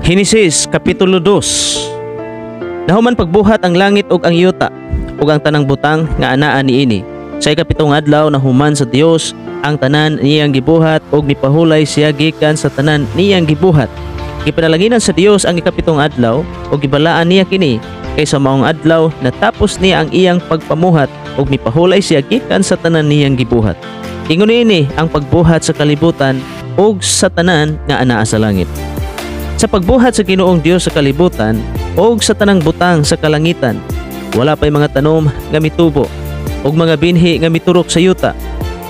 Henesis Kapitulo 2. Nahuman pagbuhat ang langit ug ang yuta ug ang tanang butang nga anaa niini. Sa ikapitong adlaw nahuman sa Dios ang tanan niyang gibuhat ug mipahulay siya gikan sa tanan niyang gibuhat. Gipanalanginan sa Dios ang ikapitong adlaw ug gibalaan niya kini kay sa maong adlaw natapos niya ang iyang pagpamuhat ug mipahulay siya gikan sa tanan niyang gibuhat. Ingon niini ang pagbuhat sa kalibutan ug sa tanan nga anaa sa langit. Sa pagbuhat sa Ginoong Dios sa kalibutan ug sa tanang butang sa kalangitan, wala pay mga tanom nga mitubo ug mga binhi nga miturok sa yuta,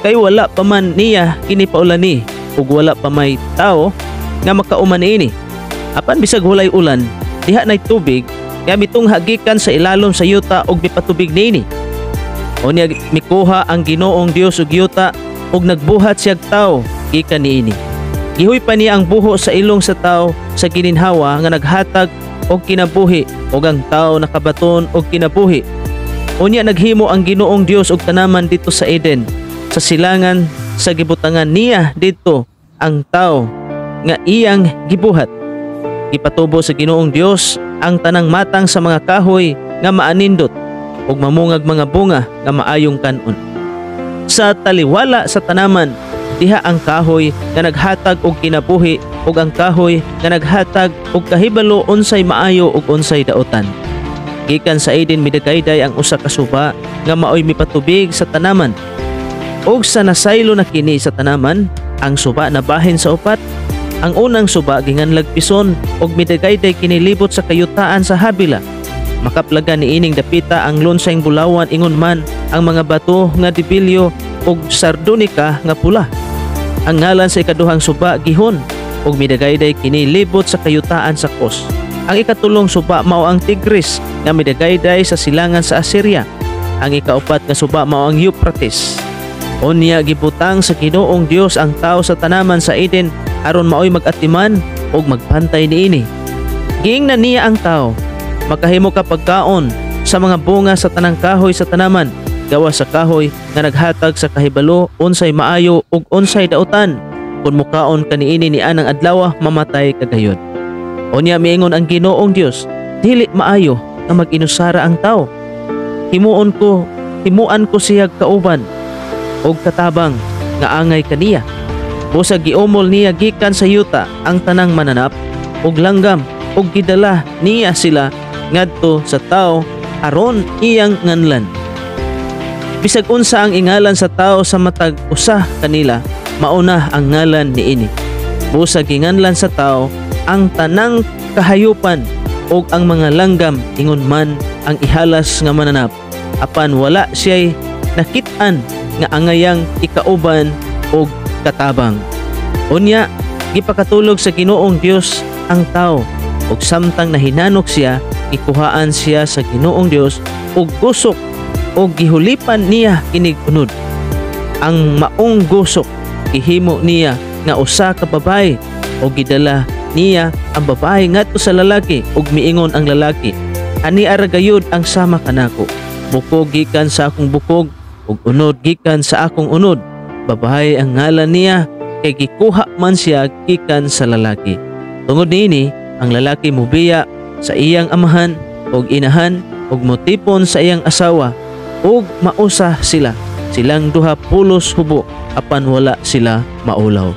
kay wala pa man niya kini paulani ug wala pa may tao nga makauman niini. Apan bisag hulay ulan, diha nay tubig nga mitungha gikan sa ilalom sa yuta ug mipatubig niini. Unya mikuha ang Ginoong Dios og yuta ug nagbuhat siyag tawo gikan niini. Gihoy pa niya ang buho sa ilong sa tao sa gininhawa nga naghatag og kinabuhi ug ang tao nakabaton og kinabuhi. Unya naghimo ang Ginoong Dios og tanaman dito sa Eden, sa silangan sa gibutangan niya dito ang tao nga iyang gibuhat. Gipatubo sa Ginoong Dios ang tanang matang sa mga kahoy nga maanindot ug mamungag mga bunga nga maayong kanon. Sa taliwala sa tanaman diha ang kahoy nga naghatag og kinabuhi ug ang kahoy nga naghatag og kahibalo unsay maayo ug unsay daotan. Gikan sa Eden midagayday ang usa ka suba nga maoy mipatubig sa tanaman. Ug sa nasaylo na kini sa tanaman, ang suba nabahin sa upat. Ang unang suba ginganlag pison ug midagayday kini libot sa kayutaan sa Habila. Makaplagan ni ining dapita ang lunsayng bulawan ingon man ang mga bato nga dibilyo ug sardonika nga pula. Ang ngalan sa ikaduhang suba gihon ug midagayday kini libot sa kayutaan sa Kos. Ang ikatulong suba mao ang Tigris nga midagayday sa silangan sa Assyria. Ang ikaupat nga suba mao ang Euphrates. Unya gibutang sa Ginoong Dios ang tao sa tanaman sa Eden aron maoy magatiman ug magpantay niini. Giingnan niya ang tao, makahimo ka pagkaon sa mga bunga sa tanang kahoy sa tanaman, gawa sa kahoy nga naghatag sa kahibalo unsay maayo ug unsay daotan. Kun mukaon kaniini ni anang adlaw mamatay kagayon. Unya miingon ang Ginoong Dios, dili maayo nga mag-inusara ang tao. Himuan ko siya kauban og katabang nga angay kaniya. Busa giumol niya gikan sa yuta ang tanang mananap ug langgam ug gidala niya sila ngadto sa tao aron iyang nganlan. Bisag unsa ang ingalan sa tao sa matag usa kanila, mauna ang ngalan niini. Busa ginganlan sa tao ang tanang kahayupan ug ang mga langgam ingon man ang ihalas nga mananap, apan wala siya'y nakit-an nga angayang ikauban og katabang. Unya gipakatulog sa Ginoong Dios ang tao ug samtang nahinanok siya, ikuhaan siya sa Ginoong Dios ug gusok ug gihulipan niya kinig unod. Ang maong gusok ihimo niya nga usa ka babae ug gidala niya ang babae ngadto sa lalaki ug miingon ang lalaki, ani ara gayud ang sama kanako, bukog gikan sa akong bukog ug unod gikan sa akong unod. Babae ang ngalan niya kay gikuha man siya gikan sa lalaki. Tungod niini ang lalaki mubiya sa iyang amahan ug inahan ug motipon sa iyang asawa ug mausa sila. Silang duha pulos hubo apan wala sila maulaw.